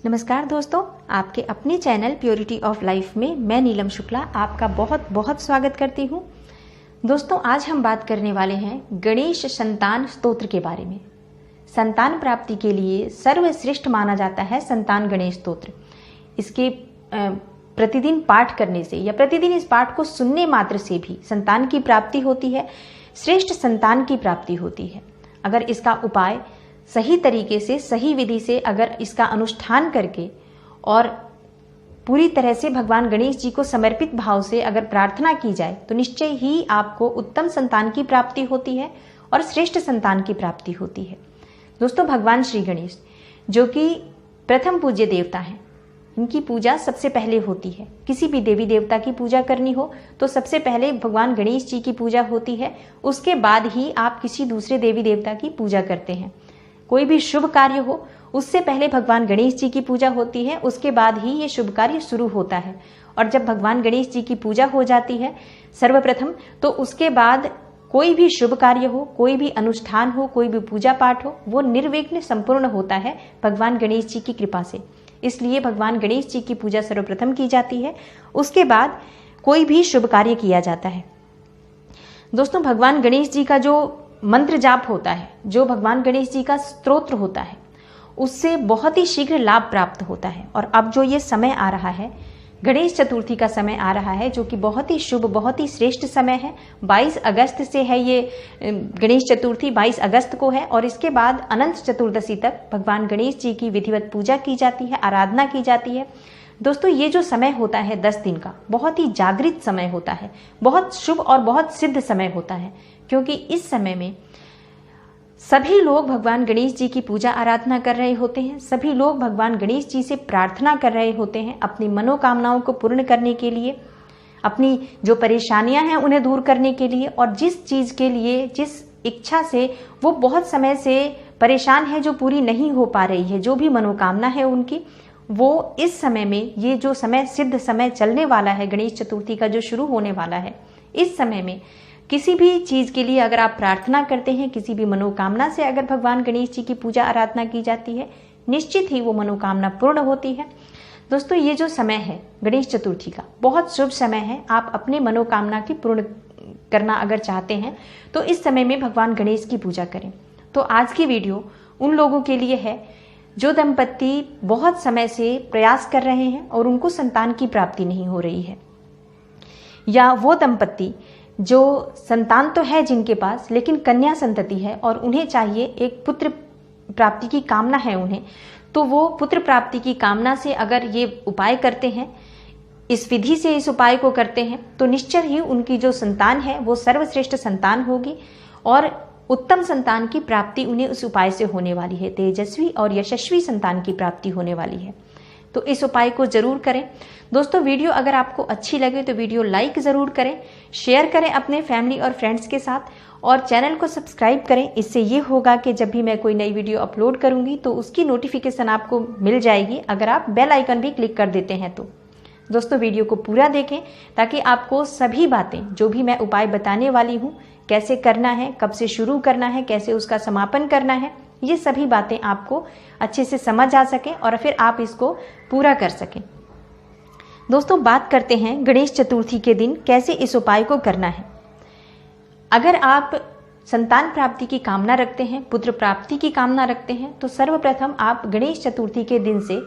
नमस्कार दोस्तों, आपके अपने चैनल प्योरिटी ऑफ लाइफ में मैं नीलम शुक्ला आपका बहुत बहुत स्वागत करती हूँ। दोस्तों, आज हम बात करने वाले हैं गणेश संतान स्तोत्र के बारे में। संतान प्राप्ति के लिए सर्वश्रेष्ठ माना जाता है संतान गणेश स्तोत्र। इसके प्रतिदिन पाठ करने से या प्रतिदिन इस पाठ को सुनने मात्र से भी संतान की प्राप्ति होती है, श्रेष्ठ संतान की प्राप्ति होती है। अगर इसका उपाय सही तरीके से, सही विधि से अगर इसका अनुष्ठान करके और पूरी तरह से भगवान गणेश जी को समर्पित भाव से अगर प्रार्थना की जाए तो निश्चय ही आपको उत्तम संतान की प्राप्ति होती है और श्रेष्ठ संतान की प्राप्ति होती है। दोस्तों, भगवान श्री गणेश जो कि प्रथम पूज्य देवता हैं, इनकी पूजा सबसे पहले होती है। किसी भी देवी देवता की पूजा करनी हो तो सबसे पहले भगवान गणेश जी की पूजा होती है, उसके बाद ही आप किसी दूसरे देवी देवता की पूजा करते हैं। कोई भी शुभ कार्य हो उससे पहले भगवान गणेश जी की पूजा होती है, उसके बाद ही ये शुभ कार्य शुरू होता है। और जब भगवान गणेश जी की पूजा हो जाती है सर्वप्रथम, तो उसके बाद कोई भी शुभ कार्य हो, कोई भी अनुष्ठान हो, कोई भी पूजा पाठ हो, वो निर्विघ्न संपूर्ण होता है भगवान गणेश जी की कृपा से। इसलिए भगवान गणेश जी की पूजा सर्वप्रथम की जाती है, उसके बाद कोई भी शुभ कार्य किया जाता है। दोस्तों, भगवान गणेश जी का जो मंत्र जाप होता है, जो भगवान गणेश जी का स्तोत्र होता है, उससे बहुत ही शीघ्र लाभ प्राप्त होता है। और अब जो ये समय आ रहा है, गणेश चतुर्थी का समय आ रहा है, जो कि बहुत ही शुभ, बहुत ही श्रेष्ठ समय है। 22 अगस्त से है ये गणेश चतुर्थी, 22 अगस्त को है। और इसके बाद अनंत चतुर्दशी तक भगवान गणेश जी की विधिवत पूजा की जाती है, आराधना की जाती है। दोस्तों, ये जो समय होता है 10 दिन का, बहुत ही जागृत समय होता है, बहुत शुभ और बहुत सिद्ध समय होता है, क्योंकि इस समय में सभी लोग भगवान गणेश जी की पूजा आराधना कर रहे होते हैं। सभी लोग भगवान गणेश जी से प्रार्थना कर रहे होते हैं अपनी मनोकामनाओं को पूर्ण करने के लिए, अपनी जो परेशानियां हैं उन्हें दूर करने के लिए। और जिस चीज के लिए, जिस इच्छा से वो बहुत समय से परेशान है, जो पूरी नहीं हो पा रही है, जो भी मनोकामना है उनकी, वो इस समय में, ये जो समय सिद्ध समय चलने वाला है, गणेश चतुर्थी का जो शुरू होने वाला है, इस समय में किसी भी चीज के लिए अगर आप प्रार्थना करते हैं, किसी भी मनोकामना से अगर भगवान गणेश जी की पूजा आराधना की जाती है, निश्चित ही वो मनोकामना पूर्ण होती है। दोस्तों, ये जो समय है गणेश चतुर्थी का, बहुत शुभ समय है। आप अपने मनोकामना की पूर्ण करना अगर चाहते हैं तो इस समय में भगवान गणेश की पूजा करें। तो आज की वीडियो उन लोगों के लिए है जो दंपत्ति बहुत समय से प्रयास कर रहे हैं और उनको संतान की प्राप्ति नहीं हो रही है, या वो दंपत्ति जो संतान तो है जिनके पास, लेकिन कन्या संतति है और उन्हें चाहिए एक पुत्र प्राप्ति की कामना है उन्हें, तो वो पुत्र प्राप्ति की कामना से अगर ये उपाय करते हैं, इस विधि से इस उपाय को करते हैं, तो निश्चय ही उनकी जो संतान है वो सर्वश्रेष्ठ संतान होगी और उत्तम संतान की प्राप्ति उन्हें उस उपाय से होने वाली है। तेजस्वी और यशस्वी संतान की प्राप्ति होने वाली है। तो इस उपाय को जरूर करें। दोस्तों, वीडियो अगर आपको अच्छी लगे तो वीडियो लाइक जरूर करें, शेयर करें अपने फैमिली और फ्रेंड्स के साथ, और चैनल को सब्सक्राइब करें। इससे ये होगा कि जब भी मैं कोई नई वीडियो अपलोड करूंगी तो उसकी नोटिफिकेशन आपको मिल जाएगी, अगर आप बेल आइकन भी क्लिक कर देते हैं तो। दोस्तों, वीडियो को पूरा देखें ताकि आपको सभी बातें, जो भी मैं उपाय बताने वाली हूँ, कैसे करना है, कब से शुरू करना है, कैसे उसका समापन करना है, ये सभी बातें आपको अच्छे से समझ आ सके और फिर आप इसको पूरा कर सकें। दोस्तों, बात करते हैं गणेश चतुर्थी के दिन कैसे इस उपाय को करना है। अगर आप संतान प्राप्ति की कामना रखते हैं, पुत्र प्राप्ति की कामना रखते हैं, तो सर्वप्रथम आप गणेश चतुर्थी के दिन से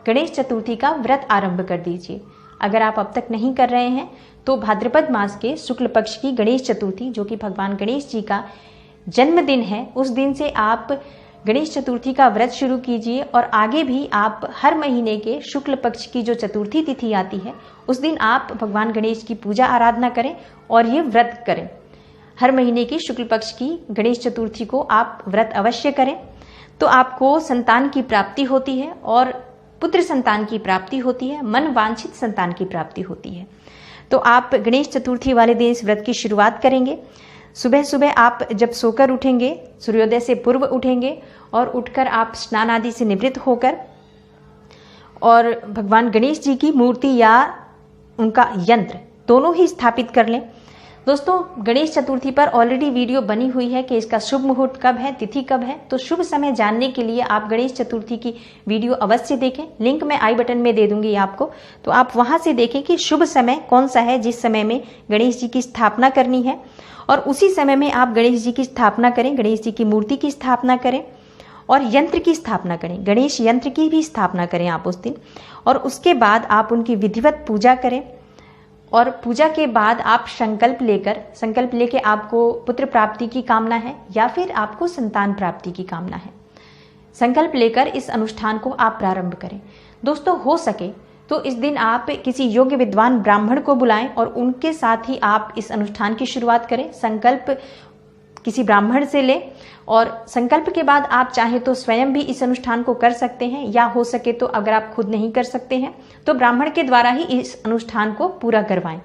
गणेश चतुर्थी का व्रत आरंभ कर दीजिए। अगर आप अब तक नहीं कर रहे हैं तो भाद्रपद मास के शुक्ल पक्ष की गणेश चतुर्थी, जो कि भगवान गणेश जी का जन्मदिन है, उस दिन से आप गणेश चतुर्थी का व्रत शुरू कीजिए। और आगे भी आप हर महीने के शुक्ल पक्ष की जो चतुर्थी तिथि आती है, उस दिन आप भगवान गणेश की पूजा आराधना करें और ये व्रत करें। हर महीने की शुक्ल पक्ष की गणेश चतुर्थी को आप व्रत अवश्य करें, तो आपको संतान की प्राप्ति होती है और पुत्र संतान की प्राप्ति होती है, मन वांछित संतान की प्राप्ति होती है। तो आप गणेश चतुर्थी वाले दिन इस व्रत की शुरुआत करेंगे। सुबह सुबह आप जब सोकर उठेंगे, सूर्योदय से पूर्व उठेंगे और उठकर आप स्नान आदि से निवृत्त होकर और भगवान गणेश जी की मूर्ति या उनका यंत्र दोनों ही स्थापित कर लें। दोस्तों, गणेश चतुर्थी पर ऑलरेडी वीडियो बनी हुई है कि इसका शुभ मुहूर्त कब है, तिथि कब है। तो शुभ समय जानने के लिए आप गणेश चतुर्थी की वीडियो अवश्य देखें। लिंक मैं आई बटन में दे दूंगी आपको, तो आप वहां से देखें कि शुभ समय कौन सा है जिस समय में गणेश जी की स्थापना करनी है, और उसी समय में आप गणेश जी की स्थापना करें, गणेश जी की मूर्ति की स्थापना करें और यंत्र की स्थापना करें, गणेश यंत्र की भी स्थापना करें आप उस दिन। और उसके बाद आप उनकी विधिवत पूजा करें, और पूजा के बाद आप संकल्प लेके आपको पुत्र प्राप्ति की कामना है या फिर आपको संतान प्राप्ति की कामना है, संकल्प लेकर इस अनुष्ठान को आप प्रारंभ करें। दोस्तों, हो सके तो इस दिन आप किसी योग्य विद्वान ब्राह्मण को बुलाएं और उनके साथ ही आप इस अनुष्ठान की शुरुआत करें। संकल्प किसी ब्राह्मण से लें, और संकल्प के बाद आप चाहे तो स्वयं भी इस अनुष्ठान को कर सकते हैं, या हो सके तो अगर आप खुद नहीं कर सकते हैं तो ब्राह्मण के द्वारा ही इस अनुष्ठान को पूरा करवाएं।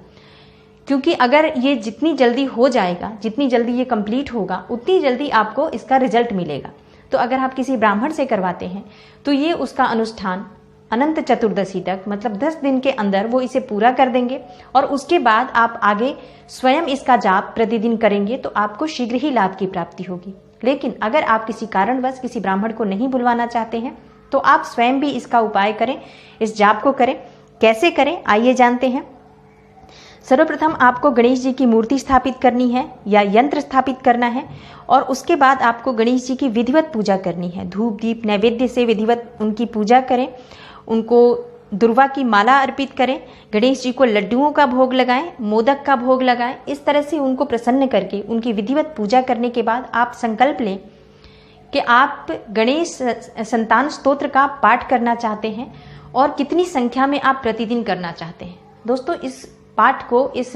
क्योंकि अगर ये जितनी जल्दी हो जाएगा, जितनी जल्दी ये कंप्लीट होगा, उतनी जल्दी आपको इसका रिजल्ट मिलेगा। तो अगर आप किसी ब्राह्मण से करवाते हैं तो ये उसका अनुष्ठान अनंत चतुर्दशी तक, मतलब 10 दिन के अंदर वो इसे पूरा कर देंगे, और उसके बाद आप आगे स्वयं इसका जाप प्रतिदिन करेंगे तो आपको शीघ्र ही लाभ की प्राप्ति होगी। लेकिन अगर आप किसी कारणवश किसी ब्राह्मण को नहीं बुलवाना चाहते हैं तो आप स्वयं भी इसका उपाय करें, इस जाप को करें। कैसे करें आइए जानते हैं। सर्वप्रथम आपको गणेश जी की मूर्ति स्थापित करनी है या यंत्र स्थापित करना है, और उसके बाद आपको गणेश जी की विधिवत पूजा करनी है। धूप दीप नैवेद्य से विधिवत उनकी पूजा करें, उनको दुर्वा की माला अर्पित करें, गणेश जी को लड्डुओं का भोग लगाएं, मोदक का भोग लगाएं। इस तरह से उनको प्रसन्न करके उनकी विधिवत पूजा करने के बाद आप संकल्प लें कि आप गणेश संतान स्तोत्र का पाठ करना चाहते हैं और कितनी संख्या में आप प्रतिदिन करना चाहते हैं। दोस्तों, इस पाठ को, इस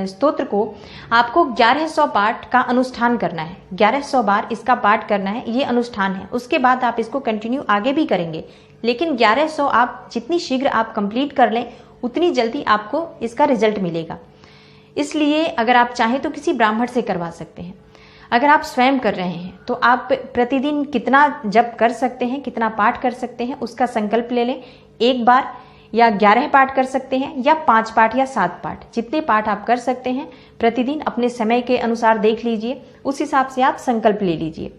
स्तोत्र को आपको 1100 पाठ का अनुष्ठान करना है, 1100 बार इसका पाठ करना है, ये अनुष्ठान है। उसके बाद आप इसको कंटिन्यू आगे भी करेंगे, लेकिन 1100 आप जितनी शीघ्र आप कंप्लीट कर लें उतनी जल्दी आपको इसका रिजल्ट मिलेगा। इसलिए अगर आप चाहें तो किसी ब्राह्मण से करवा सकते हैं। अगर आप स्वयं कर रहे हैं तो आप प्रतिदिन कितना जप कर सकते हैं, कितना पाठ कर सकते हैं, उसका संकल्प ले लें। 1 बार या 11 पाठ कर सकते हैं, या 5 पाठ या 7 पाठ, जितने पाठ आप कर सकते हैं प्रतिदिन अपने समय के अनुसार देख लीजिए, उस हिसाब से आप संकल्प ले लीजिए।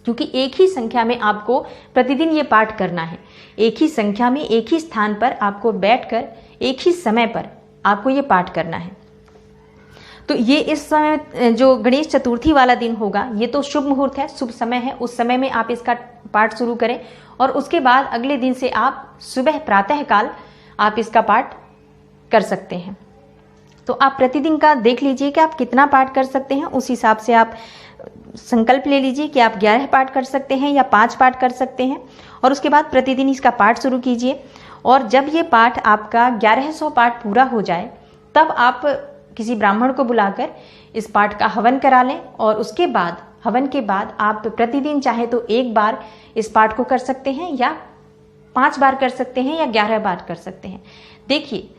क्योंकि एक ही संख्या में आपको प्रतिदिन ये पाठ करना है, एक ही संख्या में एक ही स्थान पर आपको बैठकर एक ही समय पर आपको ये पाठ करना है। तो ये इस समय जो गणेश चतुर्थी वाला दिन होगा, ये तो शुभ मुहूर्त है, शुभ समय है, उस समय में आप इसका पाठ शुरू करें, और उसके बाद अगले दिन से आप सुबह प्रातः काल आप इसका पाठ कर सकते हैं। तो आप प्रतिदिन का देख लीजिए कि आप कितना पाठ कर सकते हैं, उस हिसाब से आप संकल्प ले लीजिए कि आप 11 पाठ कर सकते हैं या 5 पाठ कर सकते हैं, और उसके बाद प्रतिदिन इसका पाठ शुरू कीजिए। और जब ये पाठ आपका 1100 पाठ पूरा हो जाए तब आप किसी ब्राह्मण को बुलाकर इस पाठ का हवन करा लें, और उसके बाद हवन के बाद आप प्रतिदिन चाहे तो 1 बार इस पाठ को कर सकते हैं, या 5 बार कर सकते हैं, या 11 बार कर सकते हैं। देखिए,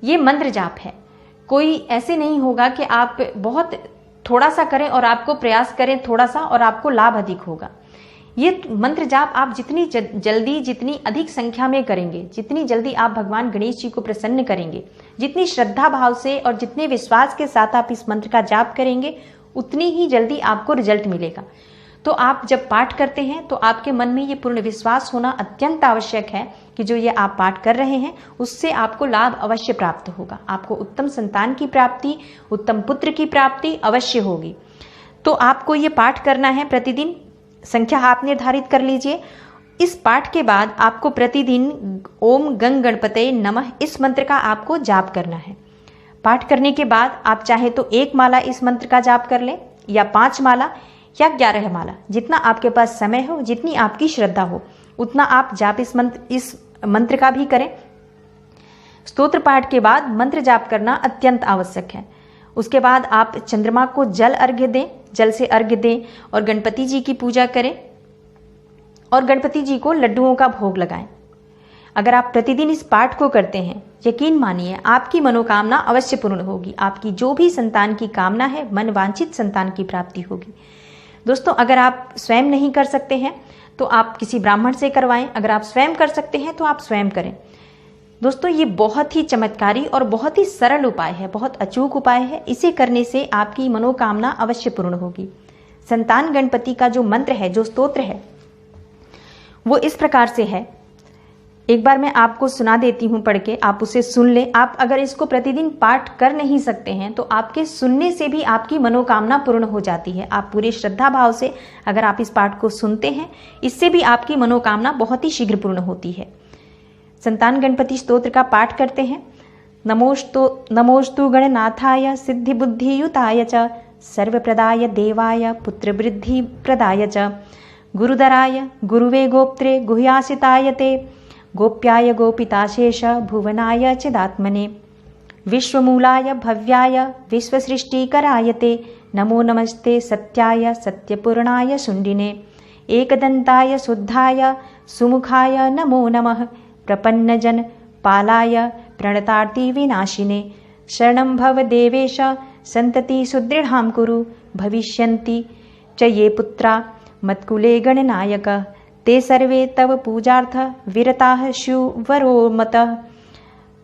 ये मंत्र जाप है, कोई ऐसे नहीं होगा कि आप बहुत थोड़ा सा करें और आपको प्रयास करें थोड़ा सा और आपको लाभ अधिक होगा। ये मंत्र जाप आप जितनी जल्दी, जितनी अधिक संख्या में करेंगे, जितनी जल्दी आप भगवान गणेश जी को प्रसन्न करेंगे, जितनी श्रद्धा भाव से और जितने विश्वास के साथ आप इस मंत्र का जाप करेंगे, उतनी ही जल्दी आपको रिजल्ट मिलेगा। तो आप जब पाठ करते हैं तो आपके मन में ये पूर्ण विश्वास होना अत्यंत आवश्यक है कि जो ये आप पाठ कर रहे हैं उससे आपको लाभ अवश्य प्राप्त होगा, आपको उत्तम संतान की प्राप्ति, उत्तम पुत्र की प्राप्ति अवश्य होगी। तो आपको ये पाठ करना है प्रतिदिन, संख्या आप निर्धारित कर लीजिए। इस पाठ के बाद आपको प्रतिदिन ओम गंग गणपते नमः इस मंत्र का आपको जाप करना है। पाठ करने के बाद आप चाहे तो 1 माला इस मंत्र का जाप कर लें, या 5 माला या 11 माला, जितना आपके पास समय हो, जितनी आपकी श्रद्धा हो, उतना आप जाप इस मंत्र का भी करें। स्तोत्र पाठ के बाद मंत्र जाप करना अत्यंत आवश्यक है। उसके बाद आप चंद्रमा को जल अर्घ्य दें, जल से अर्घ्य दें, और गणपति जी की पूजा करें, और गणपति जी को लड्डुओं का भोग लगाएं। अगर आप प्रतिदिन इस पाठ को करते हैं, यकीन मानिए आपकी मनोकामना अवश्य पूर्ण होगी। आपकी जो भी संतान की कामना है, मन वांछित संतान की प्राप्ति होगी। दोस्तों, अगर आप स्वयं नहीं कर सकते हैं तो आप किसी ब्राह्मण से करवाएं, अगर आप स्वयं कर सकते हैं तो आप स्वयं करें। दोस्तों ये बहुत ही चमत्कारी और बहुत ही सरल उपाय है, बहुत अचूक उपाय है। इसे करने से आपकी मनोकामना अवश्य पूर्ण होगी। संतान गणपति का जो मंत्र है, जो स्तोत्र है, वो इस प्रकार से है। एक बार मैं आपको सुना देती हूँ पढ़ के, आप उसे सुन लें। आप अगर इसको प्रतिदिन पाठ कर नहीं सकते हैं तो आपके सुनने से भी आपकी मनोकामना पूर्ण हो जाती है। आप पूरे श्रद्धा भाव से अगर आप इस पाठ को सुनते हैं, इससे भी आपकी मनोकामना बहुत ही शीघ्र पूर्ण होती है। संतान गणपति स्तोत्र का पाठ करते हैं। नमोस्तु गणनाथाय सिद्धि बुद्धियुताय च सर्वप्रदाय देवाय पुत्रवृद्धि प्रदाय च गुरुदराय गुरुवे गोप्त्रे गुह्यासिताय ते गोप्याय गोपिताशेष भुवनाय चिदात्मने विश्वमूलाय भव्याय विश्वसृष्टिकराय ते नमो नमस्ते सत्याय सत्यपूर्णाय शुण्डिने एकदन्ताय शुद्धाय सुमुखाय नमो नमः प्रपन्नजन पालाय प्रणतार्ति विनाशिने शरणं भव देवेश संतति सुदृढ़ां कुरु भविष्यन्ति च ये पुत्रा मत्कुले गणनायक ते सर्वे तव पूजार्थ विरताः स्युवरो मतः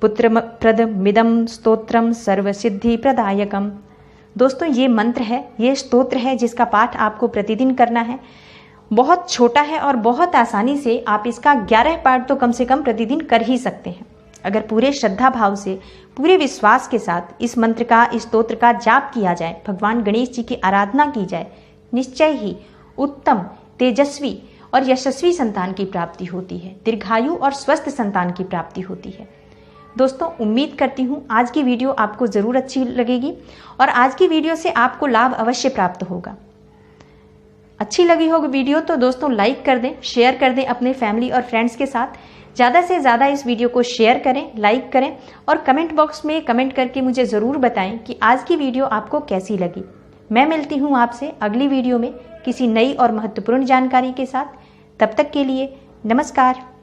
पुत्रप्रदमिदं स्तोत्रं सर्वसिद्धिप्रदायकम्। दोस्तों ये मंत्र है, ये स्तोत्र है जिसका पाठ आपको प्रतिदिन करना है। बहुत छोटा है और बहुत आसानी से आप इसका 11 पाठ तो कम से कम प्रतिदिन कर ही सकते हैं। अगर पूरे श्रद्धा भाव से, पूरे विश्वास के साथ इस मंत्र का, इस स्तोत्र का जाप किया जाए, भगवान गणेश जी की आराधना की जाए, निश्चय ही उत्तम, तेजस्वी और यशस्वी संतान की प्राप्ति होती है। दीर्घायु और स्वस्थ संतान की प्राप्ति होती है। दोस्तों उम्मीद करती हूँ आज की वीडियो आपको ज़रूर अच्छी लगेगी और आज की वीडियो से आपको लाभ अवश्य प्राप्त होगा। अच्छी लगी होगी वीडियो तो दोस्तों लाइक कर दें, शेयर कर दें अपने फैमिली और फ्रेंड्स के साथ। ज़्यादा से ज़्यादा इस वीडियो को शेयर करें, लाइक करें और कमेंट बॉक्स में कमेंट करके मुझे ज़रूर बताएं कि आज की वीडियो आपको कैसी लगी। मैं मिलती हूँ आपसे अगली वीडियो में किसी नई और महत्वपूर्ण जानकारी के साथ। तब तक के लिए नमस्कार।